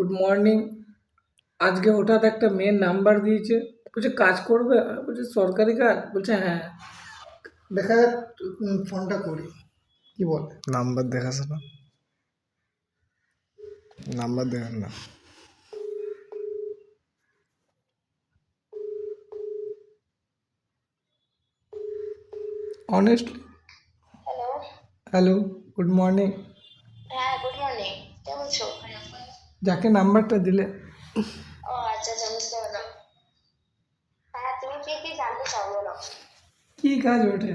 Good morning. আজকে হঠাৎ একটা মেয়ের নাম্বার দিয়েছে, বলছে কাজ করবে, বলছে সরকারি কাজ, বলছে হ্যাঁ। দেখা যাক, ফোনটা করি, কি বলে। নাম্বার দেখাছে না, নাম্বার দেখেন না। Honestly. Hello. Hello, good morning. হ্যাঁ, গুড মর্নিং। কেমন আছো? যাকে নাম্বারটা দিলে, ও আচ্ছা আচ্ছা, বুঝতে পারলাম। হ্যাঁ, তুমি কি জানতে চাও বলো? কি কাজ ওঠে?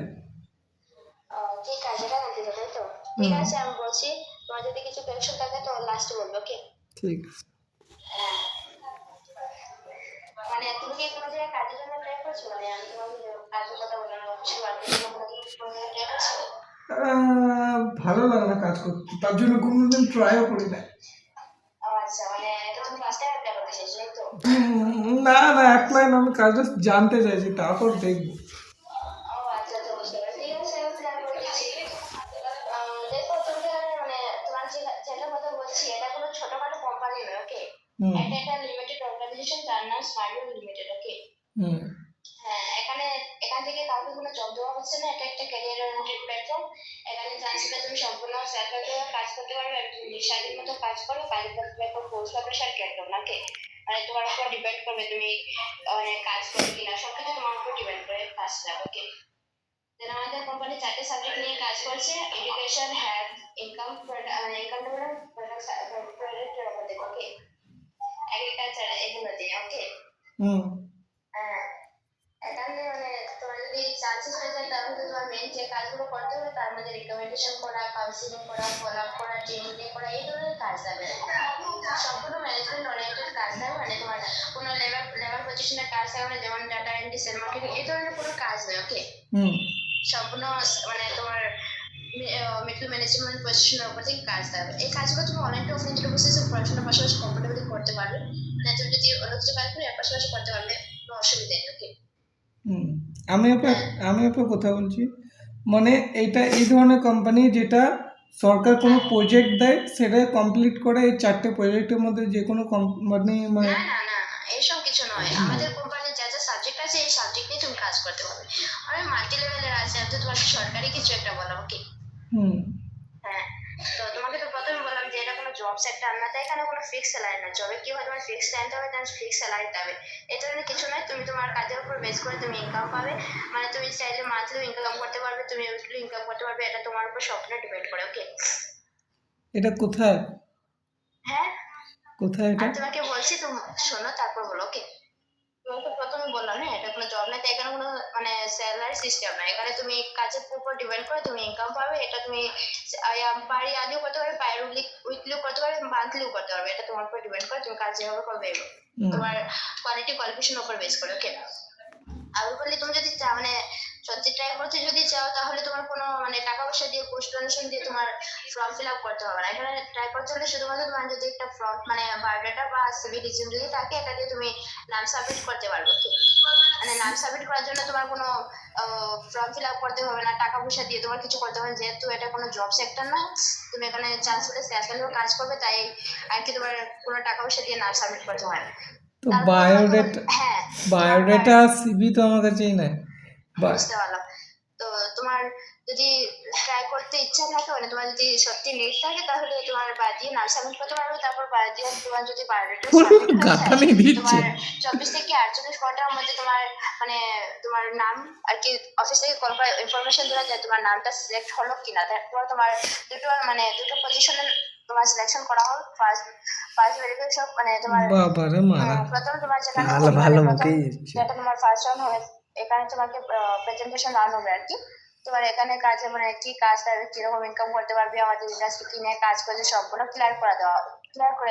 কি কাজ এটা জানতে চাও, তাই তো? ঠিক আছে, আমি বলছি। তোমার যদি কিছু কোয়েশ্চেন থাকে তো লাস্টে বলবো, ওকে? ঠিক আছে। হ্যাঁ, মানে তুমি কি কোনো জায়গায় কাজের জন্য ট্রাই করছো? মানে আমি তোমাকে কাজের কথা বললাম, অফিসে ওয়ার্ক এর জন্য কোনো জায়গায় ট্রাই করছো? ভালো লাগে না কাজ করতে, তার জন্য কোনোদিন ট্রাইও করি না। ও আচ্ছা, মানে এটা তুমি ফার্স্ট টাইম অ্যাপ্লাই করতে চাইছো, তাই তো? না না, অ্যাপ্লাই না, আমি কাজটা জানতে চাইছি, তারপর দেখবো। ও আচ্ছা আচ্ছা, বুঝতে পারছি। ঠিক আছে, আমি প্ল্যান করে দিচ্ছি। দেখো তুমি, মানে তোমার যেটা কথা বলছি, এটা কোনো ছোটখাটো কোম্পানি নয়, ওকে? এটা একটা লিমিটেড অর্গানাইজেশন, যার নাম স্মার্টওয়ার্ক লিমিটেড, ওকে? হুম। হ্যাঁ, এখান থেকে কাউকে কোনো জব দেওয়া হচ্ছে না। এটা একটা ক্যারিয়ার ওরিয়েন্টেড প্ল্যাটফর্ম। এখানে চান্সটা তুমি সম্পূর্ণ সেলফ এমপ্লয়েড কাজ করতে পারবে, আর তুমি স্বাধীন মতো কাজ করো। কাজের ক্ষেত্রে কোনো ফোর্স বা প্রেশার কেউ নাকি, মানে তোমার উপর ডিপেন্ড করবে তুমি মানে কাজ করবে কিনা, সবকিছু তোমার উপর ডিপেন্ড করে কাজটা, ওকে? দেন আমাদের কোম্পানি 4টে সাবজেক্ট নিয়ে কাজ করছে: education, health, income, income product আমাদের, ওকে? এগ্রিকালচার, এগুলো দিয়ে, ওকে? হ্যাঁ, এখানে মানে তোমার যদি চান্সেস হয়ে যায়, তাহলে তোমার মেন যে কাজগুলো করতে হবে তার মধ্যে রিকমেন্ডেশন করা, কাউন্সিলিং করা, ফলো আপ করা, ট্রেনিং করা, এই ধরনের কাজ যাবে। সম্পূর্ণ ম্যানেজমেন্ট ওরিয়েন্টেড কাজ নয়, মানে তোমার কোনো লেবার পজিশনের কাজ থাকবে না, যেমন ডাটা এন্ট্রি, সেল মার্কেটিং, এই ধরনের কোনো কাজ নয়, ওকে? সম্পূর্ণ মানে তোমার মিডল ম্যানেজমেন্ট পজিশনের উপর থেকে কাজ থাকবে। এই কাজগুলো তুমি অনলাইন টু অফলাইন দুটো প্রসেসে পড়াশোনার পাশাপাশি কমফোর্টেবলি করতে পারবে। মানে তুমি যদি অন্য কিছু কাজ করে এর পাশাপাশি করতে পারবে, কোনো অসুবিধা নেই, ওকে? আমি আপনার কথা বলছি, মানে এইটা এই ধরনের কোম্পানি যেটা সরকার কোনো প্রজেক্ট দেয় সেটা কমপ্লিট করে, এই 4টে প্রজেক্টের মধ্যে যে কোনো কোম্পানি মানে। না না না, এইসব কিছু নয়। আমাদের কোম্পানির যা যা সাবজেক্ট আছে, এই সাবজেক্ট নিয়ে তুমি কাজ করতে পারবে। অনেক মাল্টি লেভেলের আছে, আমি তো তোমাকে সরকারি কিছু একটা বললাম, ওকে? হ্যাঁ, তো তোমাকে তো প্রথমে বললাম যে এটা কোনো জব সেক্টর না, তাই এখানে কোনো ফিক্স স্যালারি না। জবে কি হয়, তোমার ফিক্স টাইম হবে, তার ফিক্স স্যালারি পাবে। এই ধরনের কিছু নয়। তুমি তোমার কাজের উপর বেস করে তুমি ইনকাম পাবে। মানে তুমি চাইলে মান্থলি ইনকাম করতে পারবে, তুমি উইকলি ইনকাম করতে পারবে। এটা তোমার উপর সম্পূর্ণ ডিপেন্ড করে, ওকে? এটা কোথায়? হ্যাঁ, কোথায় এটা? আমি তোমাকে বলছি, তুমি শোনো, তারপর বলো, ওকে? তোমাকে প্রথমে বললাম না, এটা কোনো জব না, তাই এখানে কোনো মানে স্যালারি সিস্টেম না। এখানে তুমি কাজের উপর ডিপেন্ড করে তুমি ইনকাম পাবে। এটা তুমি পার ইয়ারলিও করতে পারবে, পার উইকলিও করতে পারবে, মান্থলিও করতে পারবে। এটা তোমার উপর ডিপেন্ড করে তুমি কাজ যেভাবে করবে, তোমার কোয়ালিটি কোয়ালিফিকেশন উপর বেস করে, ওকে? আমি বললি, তুমি যদি চাও মানে সত্যি ট্রাই করতে যদি চাও, তাহলে তোমার কোনো মানে টাকা পয়সা দিয়ে, পোস্ট ডোনেশন দিয়ে তোমার ফর্ম ফিল আপ করতে হবে না। এখানে ট্রাই করতে হলে শুধুমাত্র তোমার যদি একটা ফর্ম মানে বায়োডাটা বা সিভি রিজিউম যদি থাকে, এটা দিয়ে তুমি নাম সাবমিট করতে পারবে, ওকে? মানে নাম সাবমিট করার জন্য তোমার কোনো ফর্ম ফিল আপ করতে হবে না, টাকা পয়সা দিয়ে তোমার কিছু করতে হবে না। যেহেতু এটা কোনো জব সেক্টর না, তুমি এখানে চান্স পেলে স্যালারিও কাজ করবে, তাই আর কি তোমার কোনো টাকা পয়সা দিয়ে নাম সাবমিট করতে হয় না। তো বায়োডাটা সিভি তো আমার কাছেই নাই। বুঝতে পারলাম। তো তোমার যদি ট্রাই করতে ইচ্ছা থাকে, মানে তোমার যদি সত্যি নিড থাকে, তাহলে তোমার দিয়ে নাম সাবমিট করতে পারবে। তারপর দিয়ে তোমার যদি বায়োডাটা সাবমিট হয়ে যায়, তোমার 24 থেকে 48 ঘন্টার মধ্যে তোমার মানে তোমার নাম আর কি অফিস থেকে কল করে ইনফরমেশন দেওয়া যায় তোমার নামটা সিলেক্ট হলো কিনা। তারপর তোমার দুটো পজিশনে তোমার সিলেকশন করা হবে। ফার্স্ট ভেরিফিকেশন মানে তোমার প্রথম তোমার যেটা তোমার ফার্স্ট রাউন্ড হবে, এখানে তোমাকে প্রেজেন্টেশন রান হবে আর কি। তোমার এখানে কাজে মানে কি কাজ থাকবে, কিরকম ইনকাম করতে পারবে, আমাদের ইন্ডাস্ট্রি কি নিয়ে কাজ করছে, সবগুলো ক্লিয়ার করে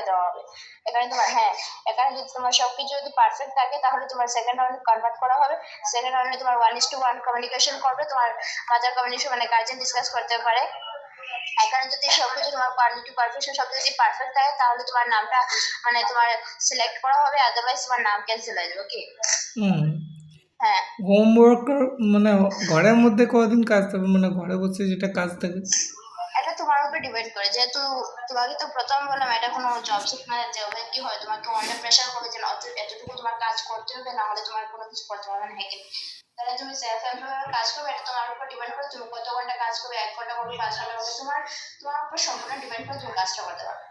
দেওয়া হবে এখানে তোমার। হ্যাঁ, এখানে যদি তোমার সবকিছু যদি পারফেক্ট থাকে, তাহলে তোমার সেকেন্ড রাউন্ডে কনভার্ট করা হবে। সেকেন্ড রাউন্ডে তোমার 1:1 কমিউনিকেশন করবে। তোমার মাদার কমিউনিকেশন মানে গার্জেন ডিসকাস করতে পারে। এখানে যদি সবকিছু তোমার কোয়ালিটি কোয়ালিফিকেশন সব যদি পারফেক্ট থাকে, তাহলে তোমার নামটা মানে তোমার সিলেক্ট করা হবে, আদারওয়াইজ তোমার নাম ক্যান্সেল হয়ে যাবে, ওকে? হ্যাঁ, হোমওয়ার্ক মানে ঘরের মধ্যে কদিন কাজ থাকবে, মানে ঘরে বসে যেটা কাজ থাকে, এটা তোমার উপর ডিপেন্ড করে, যেহেতু তোমাকে তো প্রথম বললাম এটা কোনো জব সিকনার জবে কি হয়, তোমাকে অনেক প্রেশার করে যে এতটুকু তোমার কাজ করতে হবে, না হলে তোমার কোনো কিছু করতে পারবে না হ্যাঁ। তাহলে তুমি সেলফ এমপ্লয়েড কাজ করবে, এটা তোমার উপর ডিপেন্ড করে তুমি কত ঘন্টা কাজ করবে, 1 ঘন্টা করবে 5 ঘন্টা করবে, তোমার তোমার উপর সম্পূর্ণ ডিপেন্ড করে তুমি কাজটা করতে পারবে।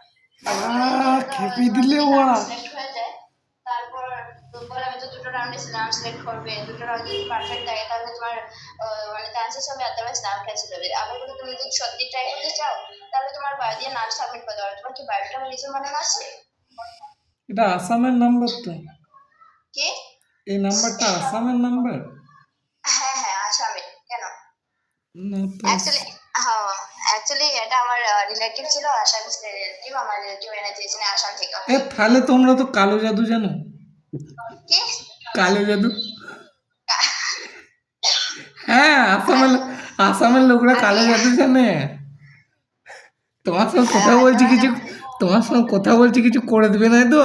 খেপে দিলে ওরা। সিলেক্ট হয়ে যায়, তারপর বললাম তো দুটো রাউন্ডে নাম সিলেক্ট করবে, দুটো রাউন্ড যদি পারফেক্ট থাকে তাহলে তোমার মানে চান্সেস হবে, আদারওয়াইজ নাম ক্যান্সেল হবে। আবার যদি তুমি যদি সত্যি ট্রাই করতে চাও তাহলে তোমার বায়ো দিয়ে নাম সাবমিট করতে পারো। তোমার কি বায়োটা নিজের মনে আছে? এটা আসামের নাম্বার তো, কি? এই নাম্বারটা আসামের নাম্বার হ্যাঁ হ্যাঁ আসামে। কেন? না তো। অ্যাকচুয়ালি এটা আমার রিলেটিভ ছিল, আসামি রিলেটিভ, আমার রিলেটিভ এনে দিয়েছেন আসাম থেকে। তাহলে তোমরা তো কালো জাদু জানো। কি? কালো জাদু? হ্যাঁ, আসামের লোকরা কালো জাদু জানে। তোমার সঙ্গে কথা বলছি কিছু, তোমার সঙ্গে কথা বলছি কিছু করে দিবে না তো?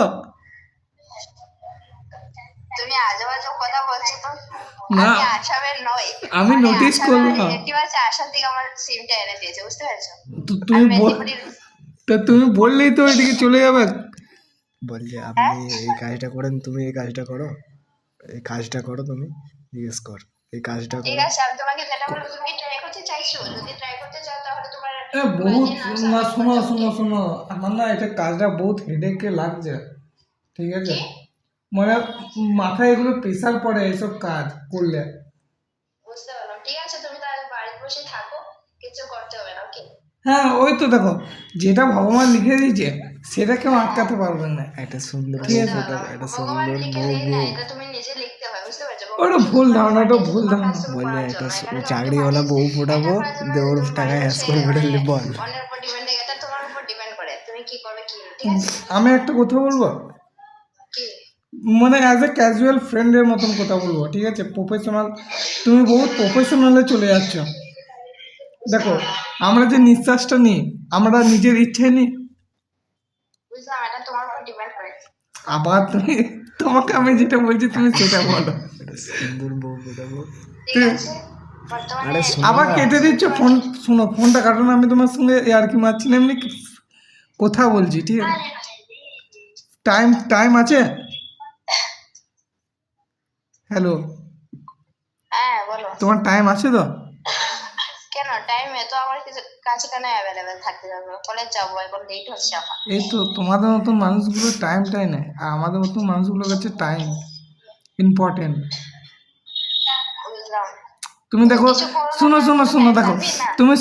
তুমি আজে বাজে কথা বলছো তো। না, আমি আসামের নই, আমি নোটিস করলাম। রিলেটিভ আছে আসাম থেকে, আমার সিমটা এনে দিয়েছে, বুঝতে পেরেছো? তুমি বললেই তো ওইদিকে চলে যাবে। বলছে আপনি এই কাজটা করেন, তুমি এই কাজটা করো, এই কাজটা করো, তুমি জিজ্ঞেস কর এই কাজটা ঠিক করো। আছে, আমি তোমাকে যেটা বলবো তুমি কি ট্রাই করতে চাইছো? যদি ট্রাই করতে চাও তাহলে তোমার বহুত না, শোনো আমার না এটা কাজটা বহুত হেডেকে লাগছে, ঠিক আছে? মানে মাথায় এগুলো প্রেশার পড়ে এইসব কাজ করলে। বুঝতে পারলাম, ঠিক আছে তুমি তাহলে বাড়িতে বসে থাকো, কিছু করতে হবে না। ওকে? হ্যাঁ, ওই তো দেখো, যেটা ভগবান লিখে দিয়েছে সেটা কেউ আটকাতে পারবে না। একটা সুন্দর ঠিক বউ আছে। ফোটাবো, একটা ভগবান সুন্দর লিখে বউ দেয় না, বউ এটা তুমি নিজে লিখতে হয়, বুঝতে পেরেছো? ওটা ভুল ধারণা, ওটা ভুল ধারণা। বললে একটা চাকরিওয়ালা বউ ফোটাবো, দেওয়ার টাকায় হ্যাস করে ফেটে বল। অন্যের উপর ডিপেন্ড, এটা তোমার উপর ডিপেন্ড করে তুমি কি করবে কি না, ঠিক আছে? আমি একটা কথা বলবো, কি? মানে অ্যাজ এ ক্যাজুয়াল ফ্রেন্ডের মতন কথা বলবো, ঠিক আছে? প্রফেশনাল, তুমি বহুত প্রফেশনালে চলে যাচ্ছ। দেখো, আমরা যে নিঃশ্বাসটা নিই আমরা নিজের ইচ্ছায় নিই। বুঝলাম, এটা তোমার উপর ডিপেন্ড করে। আবার তোমাকে আমি যেটা বলছি তুমি সেটা বলো। একটা সুন্দর বউ ফোটাবো। ঠিক আছে, বর্তমানে আরে শোনো আবার না। কেটে দিচ্ছ ফোন। শোনো, ফোনটা কাটো না, আমি তোমার সঙ্গে আর কি মারছি না, এমনি কথা বলছি, ঠিক আছে? টাইম আছে? হ্যালো, হ্যাঁ বলো। তোমার টাইম আছে তো? কেন টাইমে তো আমার কিছু কাজ কেন অ্যাভেলেবেল থাকতে হবে, কলেজ যাবো, এখন লেট হচ্ছে আমার। এই তো তোমাদের মতন মানুষগুলো টাইমটাই নেয়, আর আমাদের মতন মানুষগুলোর কাছে টাইম ইম্পর্টেন্ট। বুঝলাম। তুমি দেখো, শোনো দেখো, তুমি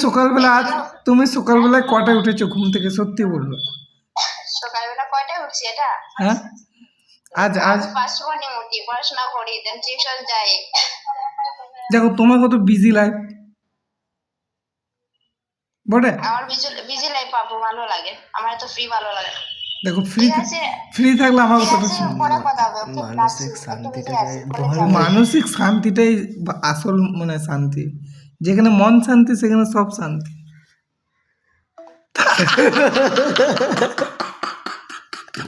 সকালবেলায় কটায় উঠেছো ঘুম থেকে, সত্যি বলবে? সকালবেলা কয়টায় উঠছি এটা? হ্যাঁ, আজ 5টা মনে উঠি, পড়াশোনা করি, দেন টিউশন যাই। দেখো তোমার কত বিজি লাইফ বটে। আমার বিজি লাইফ পাবো ভালো লাগে, আমার তো ফ্রি ভালো লাগে। দেখো, ঠিক আছে, ফ্রি থাকলে আমার ঠিক কথা আছে, শোনো। পরে কথা হবে। ওকে, মানসিক শান্তিটা চাই। মানসিক শান্তিটাই আসল মানে শান্তি। যেখানে মন শান্তি সেখানে সব শান্তি।